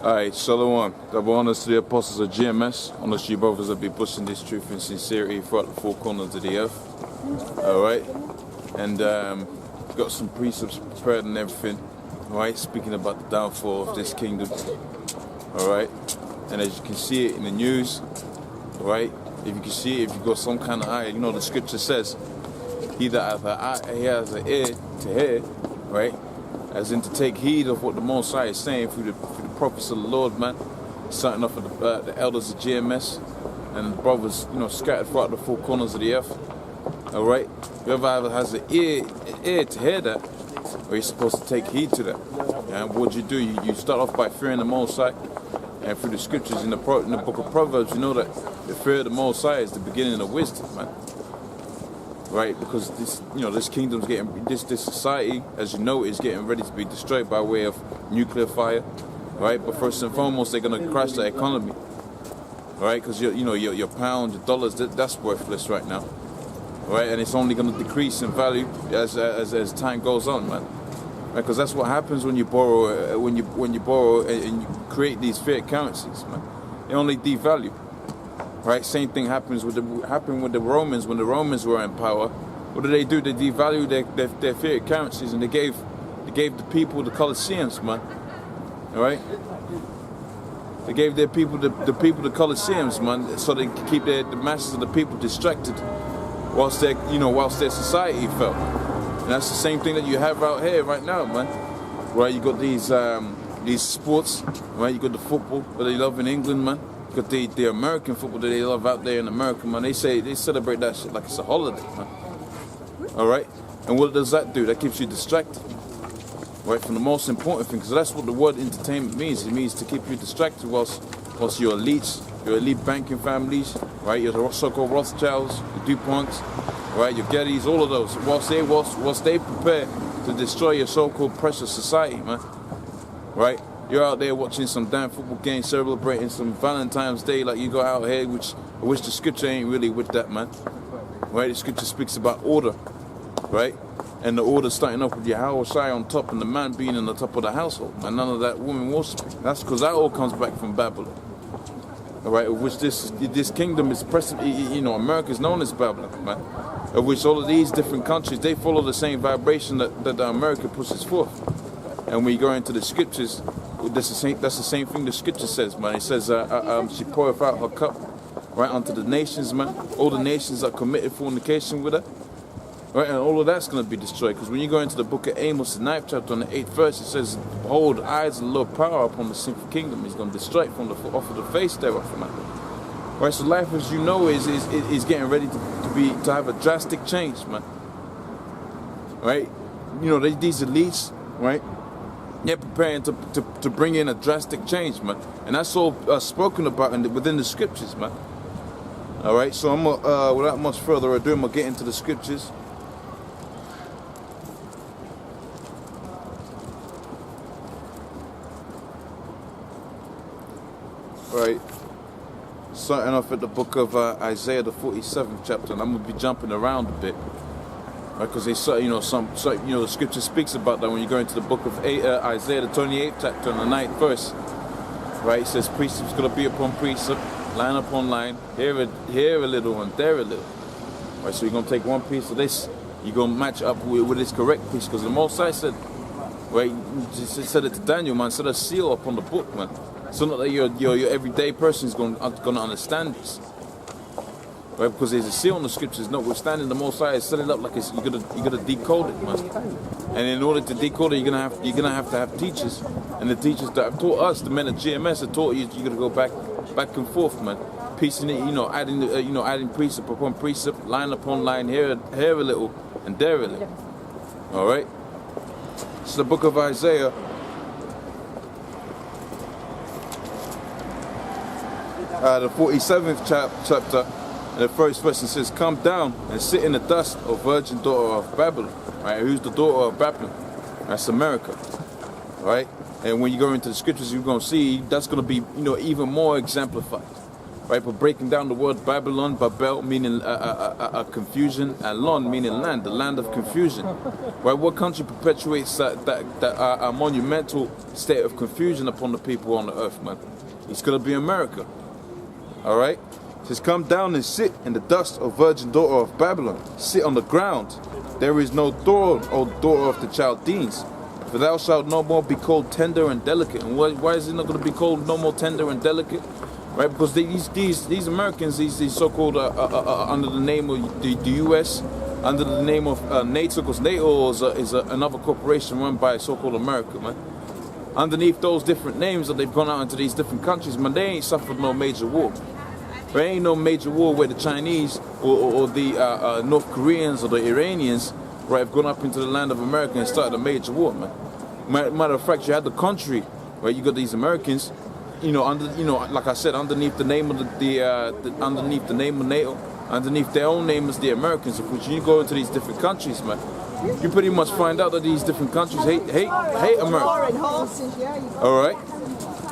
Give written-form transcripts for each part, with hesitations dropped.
Alright, Shalom. Double honors to the apostles of GMS. Honors to you brothers that be pushing this truth and sincerity throughout the four corners of the earth. Alright. And got some precepts prepared and everything. Alright, speaking about the downfall of this kingdom. Alright. And as you can see it in the news, alright, if you can see it, if you got some kind of eye, you know the scripture says, he that hath an eye, he has an ear to hear, right? As in to take heed of what the Most High is saying through the prophets of the Lord, man. Starting off with the elders of GMS and the brothers, scattered throughout the four corners of the earth. All right, whoever has an ear to hear that, or you're supposed to take heed to that. And what you do, you start off by fearing the Most High, and through the scriptures in the book of Proverbs, you know that the fear of the Most High is the beginning of wisdom, man. Right, because this kingdom's getting, this society, as you know, is getting ready to be destroyed by way of nuclear fire, right? But first and foremost, they're gonna crash the economy, right? Because your pound, your dollars, that's worthless right now, right? And it's only gonna decrease in value as time goes on, man. Right? Because that's what happens when you borrow, when you borrow and you create these fiat currencies, man. They only devalue. Right, same thing happened with the Romans when the Romans were in power. What do? They devalued their fiat currencies, and they gave the people the Colosseums, man. All right, they gave their people the Colosseums, man, so they could keep the masses of the people distracted, whilst their society fell. And that's the same thing that you have out here right now, man. Right, you got these sports, right? You got the football that they love in England, man. You got the American football that they love out there in America, man. They celebrate that shit like it's a holiday, man. All right, and what does that do? That keeps you distracted, right, from the most important thing, because that's what the word entertainment means. It means to keep you distracted whilst your elites, your elite banking families, right, your so-called Rothschilds, your DuPonts, right, your Gettys, all of those, whilst they prepare to destroy your so-called precious society, man, right? You're out there watching some damn football game, celebrating some Valentine's Day like you got out here, which I wish the scripture ain't really with that, man. Right? The scripture speaks about order, right? And the order starting off with Yahweh Shai on top and the man being on the top of the household, and none of that woman worshiping. That's because that all comes back from Babylon. All right, of which this kingdom is present, America is known as Babylon, man. Of which all of these different countries, they follow the same vibration that America pushes forth. And when you go into the scriptures, that's the same thing the scripture says, man. It says she poureth out her cup right unto the nations, man. All the nations that committed fornication with her, right? And all of that's going to be destroyed. Because when you go into the book of Amos, the 9th chapter, on the 8th verse, it says, behold, eyes of the Lord power upon the sinful kingdom. He's going to destroy it from off of the face thereof, man. Right, so life, as you know, is getting ready to have a drastic change, man. Right? These elites, right? They're preparing to bring in a drastic change, man, and that's all spoken about within the scriptures, man. All right, so I'm without much further ado, I'm gonna get into the scriptures. All right, starting off at the book of Isaiah, the 47th chapter, and I'm gonna be jumping around a bit. Because the scripture speaks about that when you go into the book of Isaiah, the 28th chapter, and the 9th verse. Right, it says precept's going to be upon precept, line upon line, here a little and there a little. Right, so you're going to take one piece of this, you're going to match up with its correct piece, because the Most High said, right, he said it to Daniel, man, set a seal upon the book, man, so not that your everyday person is going to understand this. Right, because there's a seal on the scriptures, notwithstanding the Most High set it up like it's, you gotta decode it, man. And in order to decode it, you're gonna have to have teachers, and the teachers that have taught us, the men at GMS, have taught you gotta go back and forth, man, piecing it, adding precept upon precept, line upon line, here a little and there a little. All right. It's the book of Isaiah. The 47th chapter. And the first verse says, come down and sit in the dust, O virgin daughter of Babylon. Right? Who's the daughter of Babylon? That's America. Right? And when you go into the scriptures, you're going to see that's going to be, even more exemplified. right? But breaking down the word Babylon, Babel meaning confusion, and Lon meaning land, the land of confusion. Right? What country perpetuates that monumental state of confusion upon the people on the earth, man? It's gonna be America. All right. It says, come down and sit in the dust, O virgin daughter of Babylon. Sit on the ground. There is no throne, O daughter of the Chaldeans. For thou shalt no more be called tender and delicate. And why is it not going to be called no more tender and delicate? Right? Because these Americans, these so-called under the name of the U.S., under the name of NATO, because NATO is another corporation run by so-called America, man. Underneath those different names that they've gone out into these different countries, man, they ain't suffered no major war. There ain't no major war where the Chinese or the North Koreans or the Iranians, right, have gone up into the land of America and started a major war, man. Matter of fact, you had the country, right? You got these Americans, like I said, underneath the name of underneath the name of NATO, underneath their own name is the Americans. Of which you go into these different countries, man, you pretty much find out that these different countries hate America. All right.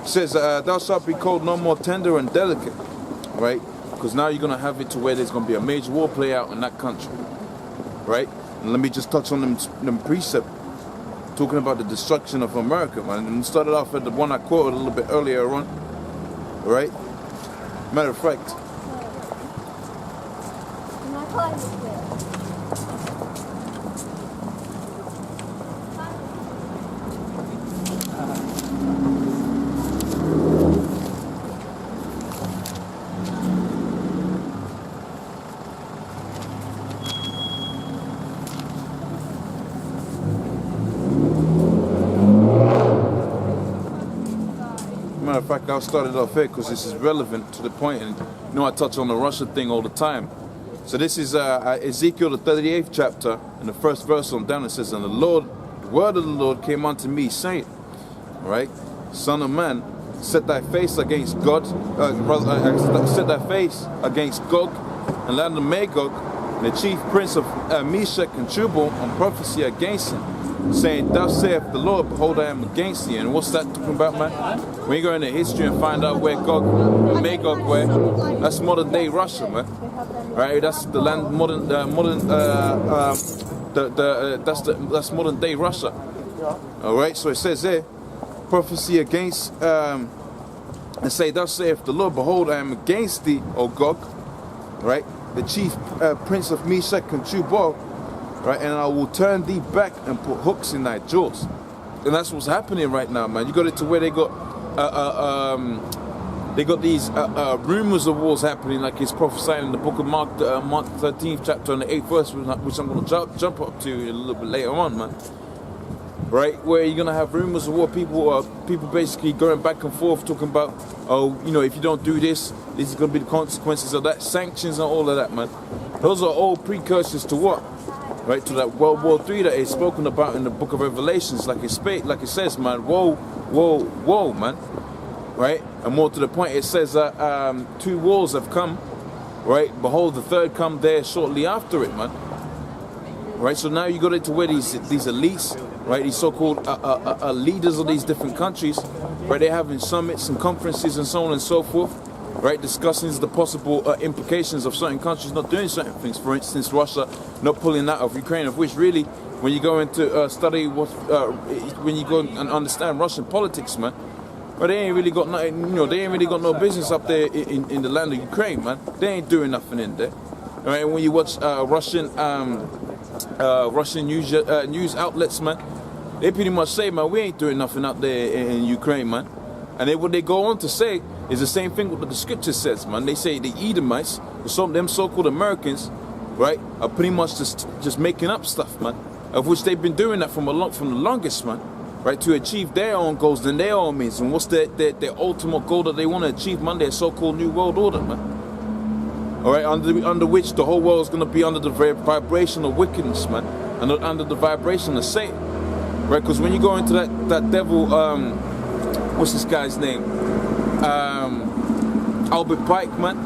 It says, "Thou shalt be called no more tender and delicate." Right? Because now you're going to have it to where there's going to be a major war play out in that country. Right? And let me just touch on them precept talking about the destruction of America, man. And started off at the one I quoted a little bit earlier on. Right? Matter of fact. Matter of fact, I'll start it off here because this is relevant to the point, and I touch on the Russia thing all the time. So this is Ezekiel the 38th chapter, and the first verse on down. It says, "And the word of the Lord came unto me, saying," right, "Son of man, set thy face against God, set thy face against Gog and land of Magog, and the chief prince of Meshach and Tubal, and prophecy against him, saying, Thus saith the Lord, behold, I am against thee." And what's that talking about, man? When you go into history and find out where Gog and Magog were, that's modern day Russia, man. Right? That's the land that's modern day Russia. All right. So it says there, prophecy against, and say, "Thus saith the Lord, behold, I am against thee, O Gog." Right? The chief prince of Meshach and Tubal. Right, and I will turn thee back and put hooks in thy jaws. And that's what's happening right now, man. You got it to where they got these rumors of wars happening, like it's prophesied in the book of Mark, Mark 13th chapter and the 8th verse, which I'm going to jump up to a little bit later on, man. Right, where you're gonna have rumors of war, people basically going back and forth talking about, oh, if you don't do this, this is gonna be the consequences of that, sanctions and all of that, man. Those are all precursors to what? Right, to that World War III that is spoken about in the book of Revelations, like it says, man, woe, woe, woe, man. Right, and more to the point, it says that 2 wars have come. Right, behold, the third come there shortly after it, man. Right, so now you got it to where these elites, right, these so-called leaders of these different countries, right, they're having summits and conferences and so on and so forth. Right, discussing the possible implications of certain countries not doing certain things. For instance, Russia not pulling out of Ukraine, of which really, when you go into study when you go and understand Russian politics, man, but they ain't really got nothing, they ain't really got no business up there in the land of Ukraine, man. They ain't doing nothing in there. Right, and when you watch Russian news outlets, man, they pretty much say, man, we ain't doing nothing out there in Ukraine, man. And what they go on to say is the same thing what the scripture says, man. They say the Edomites, them so-called Americans, right, are pretty much just making up stuff, man. Of which they've been doing that from the longest, man. Right, to achieve their own goals and their own means. And what's their ultimate goal that they want to achieve, man? Their so-called New World Order, man. All right, under which the whole world is going to be under the vibration of wickedness, man, and under the vibration of Satan. Right, because when you go into that devil, what's this guy's name? Albert Pike, man.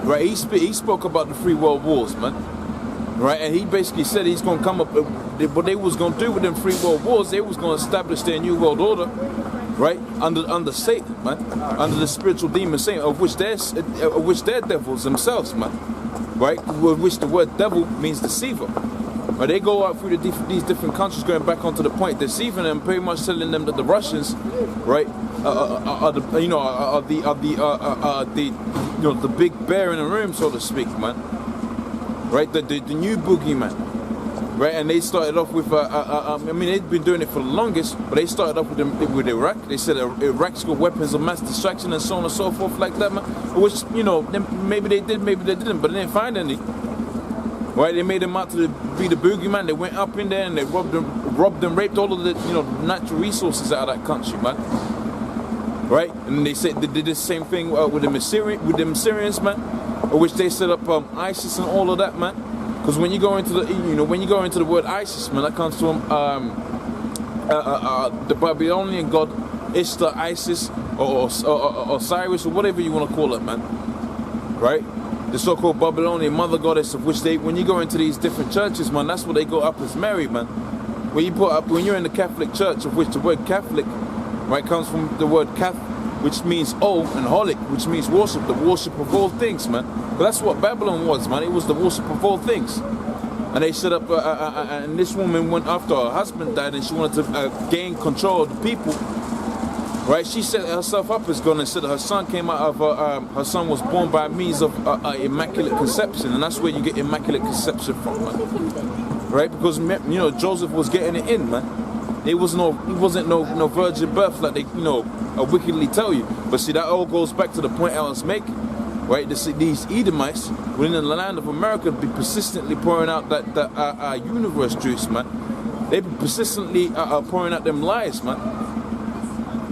Right, he spoke about the 3 world wars, man. Right, and he basically said he's going to come up. What they was going to do with them 3 world wars, they was going to establish their New World Order. right? Under Satan, man, under the spiritual demon Satan, of which they're devils themselves, man, right? Of which the word devil means deceiver. Right? They go out through these different countries, going back onto the point, deceiving them, pretty much telling them that the Russians, right, are the big bear in the room, so to speak, man. Right, the new boogeyman. Right, and they started off with, I mean, they've been doing it for the longest, but they started off with Iraq. They said Iraq's got weapons of mass destruction and so on and so forth like that, man. Which, you know, maybe they did, maybe they didn't, but they didn't find any. Right, they made them out to be the boogeyman. They went up in there and they robbed and raped all of the, you know, natural resources out of that country, man. Right, and they said they did the same thing with them Syrians, man, which they set up ISIS and all of that, man. Because when you go into the word ISIS, man, that comes from the Babylonian god Ishtar, Isis, or Osiris, or whatever you want to call it, man. Right? The so-called Babylonian mother goddess, of which when you go into these different churches, man, that's what they go up as Mary, man. When you're in the Catholic Church, of which the word Catholic, right, comes from the word Cath, which means and holic, which means worship, the worship of all things, man. But that's what Babylon was, man. It was the worship of all things. And they set up, and this woman went after her husband died, and she wanted to gain control of the people. Right? She set herself up as God and said that her son came out of her son was born by means of immaculate conception, and that's where you get immaculate conception from, man. Right? Because you know Joseph was getting it in, man. It wasn't no virgin birth like they wickedly tell you. But see, that all goes back to the point I was making, right? These Edomites within the land of America be persistently pouring out that universe juice, man. They be persistently pouring out them lies, man.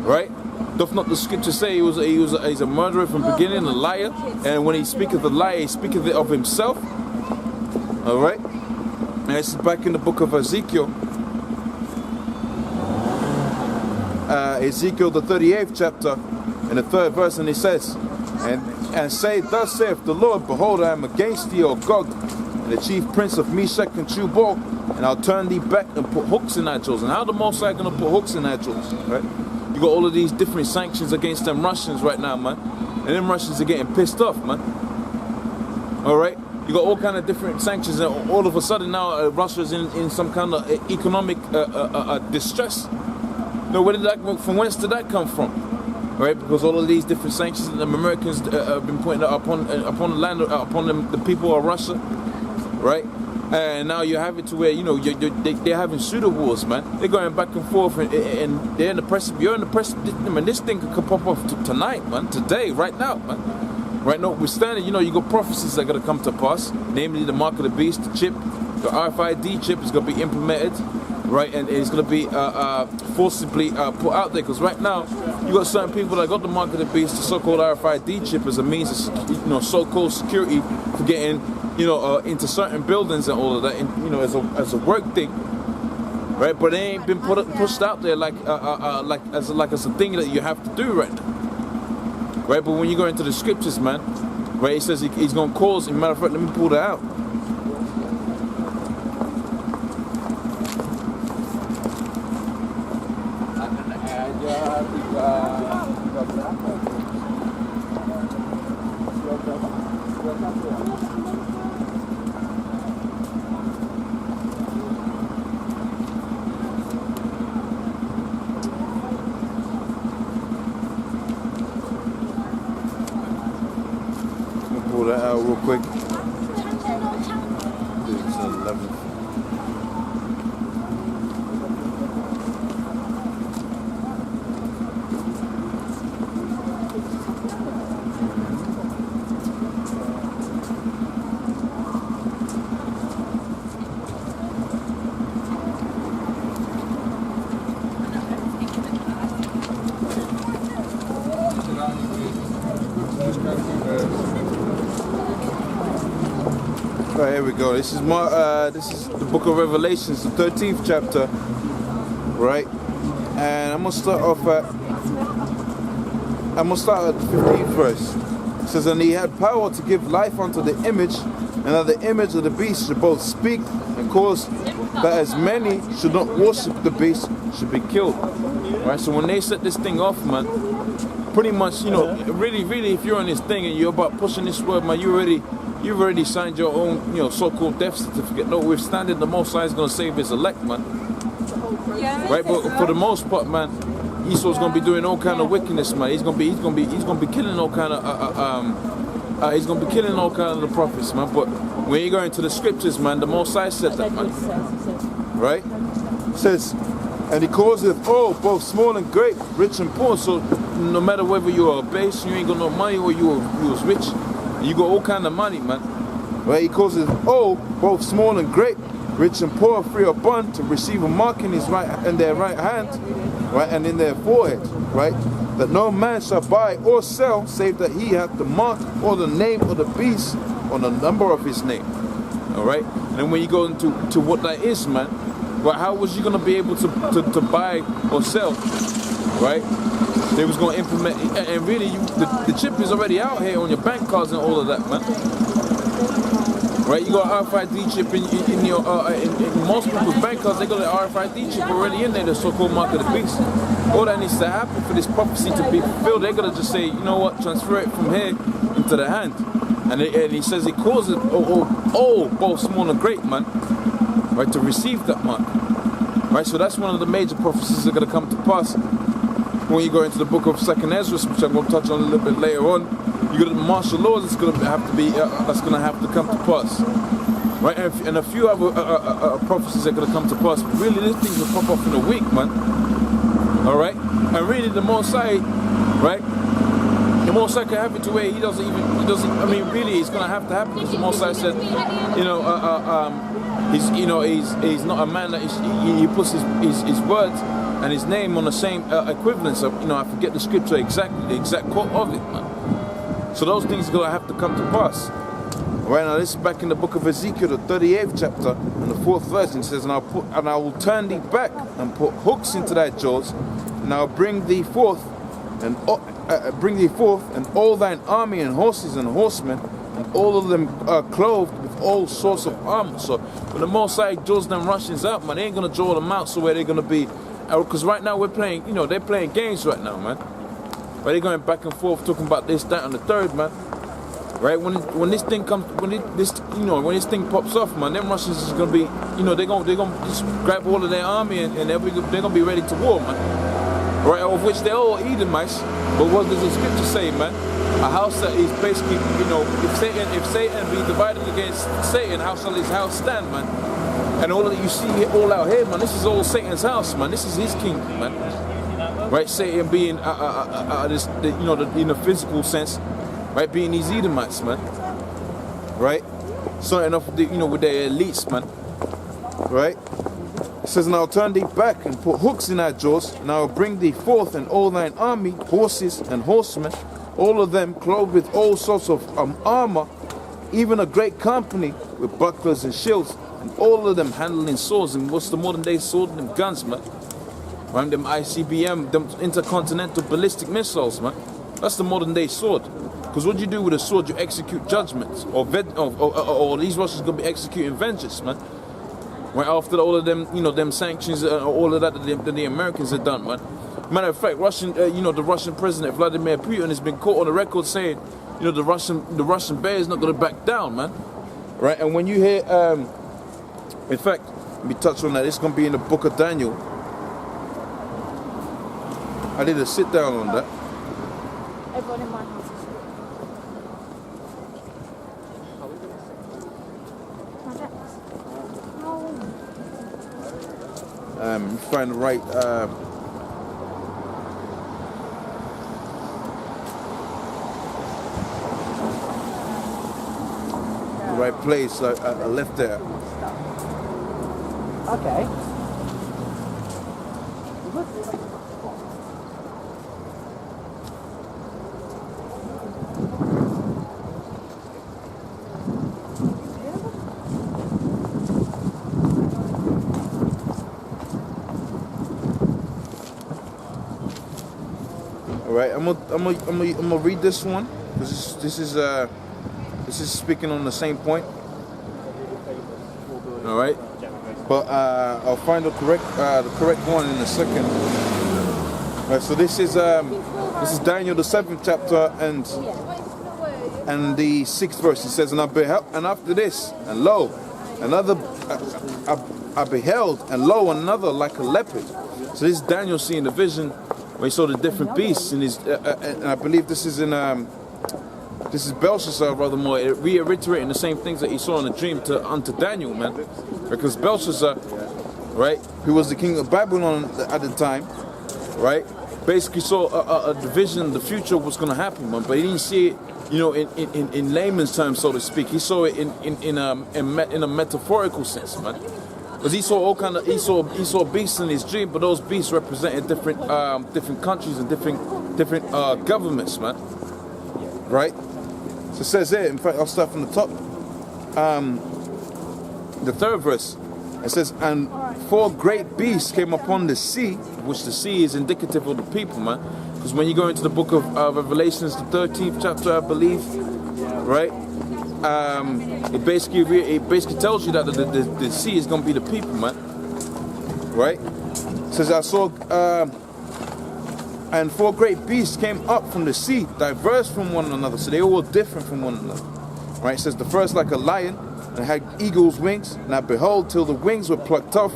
Right? Doth not the scripture say he's a murderer from beginning, a liar, and when he speaketh the lie, he speaketh it of himself. All right? And this is back in the book of Ezekiel. Ezekiel the 38th chapter in the 3rd verse, and it says, and say, thus saith the Lord, behold, I am against thee, O Gog, and the chief prince of Meshach and Tubal, and I'll turn thee back and put hooks in thy jaws. And how the Most High gonna put hooks in thy jaws, right? You got all of these different sanctions against them Russians right now, man, and them Russians are getting pissed off, man. All right, you got all kind of different sanctions, and all of a sudden now Russia's in some kind of economic distress. No, from whence did that come from? Right, because all of these different sanctions that the Americans have been putting upon the land, upon the people of Russia, right? And now you have it to where they're having pseudo wars, man. They're going back and forth, and they're in the press. You're in the press. Man, this thing could pop off tonight, man. Today, right now, man. Right, notwithstanding, you got prophecies that are gonna come to pass, namely the mark of the beast, the chip, the RFID chip is gonna be implemented. Right, and it's going to be forcibly put out there, because right now you got certain people that got the mark of the beast, the so-called RFID chip, as a means of so-called security for getting into certain buildings and all of that, and as a work thing, right? But they ain't been pushed out there like as a thing that you have to do right now, right? But when you go into the scriptures, man, right, it says he's going to cause. As a matter of fact, let me pull that out. Pull that out real quick. It's 11. Right, here we go. This is the book of Revelations, the 13th chapter, right? And I'm gonna start at the 15th verse. It says, and he had power to give life unto the image, and that the image of the beast should both speak and cause that as many should not worship the beast should be killed. Right, so when they set this thing off, man, pretty much, you know, really, if you're on this thing and you're about pushing this word, man, you've already signed your own, you know, so-called death certificate. Notwithstanding, the Most High is going to save his elect, man. Right, but for the most part, man, Esau's going to be doing all kind of wickedness, man. He's going to be killing all kind of he's going to be killing all kind of the prophets, man. But when you go into the scriptures, man, the Most High said that, man. Right? It says, and he calls it, both small and great, rich and poor. So no matter whether you are base, you ain't got no money, or you was rich, you got all kind of money, man. Right? He calls it, both small and great, rich and poor, free or bond, to receive a mark in their right hand, right, and in their forehead, right, that no man shall buy or sell, save that he hath the mark or the name of the beast or the number of his name. All right. And then when you go into what that is, man, well, how was you gonna be able to buy or sell, right? They was gonna implement, and really, the chip is already out here on your bank cards and all of that, man. Right, you got an RFID chip in most people's bank cards. They got an RFID chip already in there, the so-called mark of the beast. All that needs to happen for this prophecy to be fulfilled, they're gonna just say, you know what, transfer it from here into the hand. And he says he calls it both small and great, man. Right, to receive that mark. Right, so that's one of the major prophecies that are gonna come to pass. When you go into the book of 2nd Ezra, which I'm gonna touch on a little bit later on, you got the martial laws that's gonna have to come to pass, right? And a few other prophecies are gonna come to pass. But really, these things will pop off in a week, man. All right, and really, the Most High, right? The Most High can have it to where he doesn't. I mean, really, it's gonna have to happen because the Most High said, you know, he's not a man that he puts his words and his name on the same equivalence of, you know, I forget the scripture exactly, the exact quote of it, man. So those things are going to have to come to pass. Right now, this is back in the book of Ezekiel, the 38th chapter, and the 4th verse, and it says, and I will turn thee back and put hooks into thy jaws, and I'll bring thee forth, and all thine army and horses and horsemen, and all of them clothed with all sorts of armor. So when the Most High draws them Russians out, man, they ain't going to draw them out so where they're going to be. Because right now we're playing, you know, they're playing games right now, man. Right, they're going back and forth talking about this, that, and the third, man. Right, when this thing comes, when this thing pops off, man, them Russians is gonna be, you know, they're gonna just grab all of their army and they're gonna be ready to war, man. Right, of which they're all Edomites. But what does the scripture say, man? A house that is basically, you know, if Satan be divided against Satan, how shall his house stand, man? And all that you see all out here, man, this is all Satan's house, man. This is his kingdom, man. Right, Satan being, this, you know, in the physical sense, right, being these Edomites, man. Right, starting off with with their elites, man. Right. It says, and I'll turn thee back and put hooks in thy jaws, and I will bring thee forth and all thine army, horses and horsemen, all of them clothed with all sorts of armor, even a great company with bucklers and shields, and all of them handling swords. And what's the modern day sword? Them guns, man. Right, them ICBM, them intercontinental ballistic missiles, man. That's the modern day sword. Because what you do with a sword, you execute judgments, or these Russians gonna be executing vengeance, man. Right after all of them, them sanctions, all of that the Americans have done, man. Matter of fact, the Russian president Vladimir Putin has been caught on the record saying, the Russian bear is not gonna back down, man. Right, and when you hear, in fact, let me touch on that. It's gonna be in the book of Daniel. I did a sit down on that. Everyone in my house is You find the right place. I left there. Okay. Alright, I'm gonna read this one because this is speaking on the same point. Alright, but I'll find the correct one in a second. Right, so this is Daniel the 7th chapter and the 6th verse. It says, and after this, and lo, another I beheld, and lo, another like a leopard. So this is Daniel seeing the vision when he saw the different beasts, and I believe this is Belshazzar, rather more reiterating the same things that he saw in the dream unto Daniel, man. Because Belshazzar, right, who was the king of Babylon at the time, right, basically saw a vision, the future was going to happen, man. But he didn't see it, you know, in layman's terms, so to speak. He saw it in a metaphorical sense, man. Because he saw he saw beasts in his dream, but those beasts represented different countries and different governments, man. Right? So it says there, in fact, I'll start from the top. The 3rd verse. It says, and 4 great beasts came upon the sea, which the sea is indicative of the people, man. Because when you go into the book of Revelations, the 13th chapter, I believe, right? It basically tells you that the sea is going to be the people, man. Right? It says, I saw, and 4 great beasts came up from the sea, diverse from one another. So they all different from one another. Right? It says, the first like a lion, and had eagle's wings, and I behold till the wings were plucked off,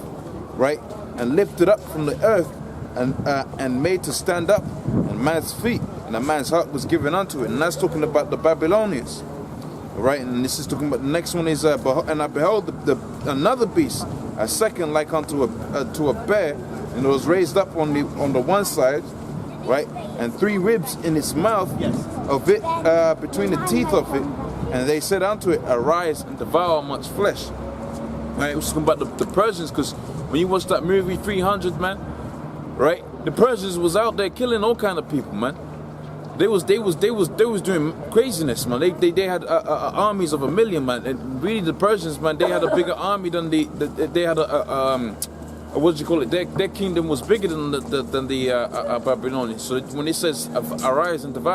right, and lifted up from the earth, and made to stand up on man's feet, and a man's heart was given unto it. And that's talking about the Babylonians, right? And this is talking about the next one is and I beheld another beast, a second like unto a bear, and it was raised up on the one side, right, and 3 ribs in its mouth of it, between the teeth of it. And they said unto it, arise and devour much flesh. Right? It was talking about the Persians, because when you watch that movie 300, man, right? The Persians was out there killing all kind of people, man. They was doing craziness, man. They had armies of 1 million, man. And really, the Persians, man, they had a bigger army than they had what do you call it? Their kingdom was bigger than the Babylonians. So when it says arise and devour.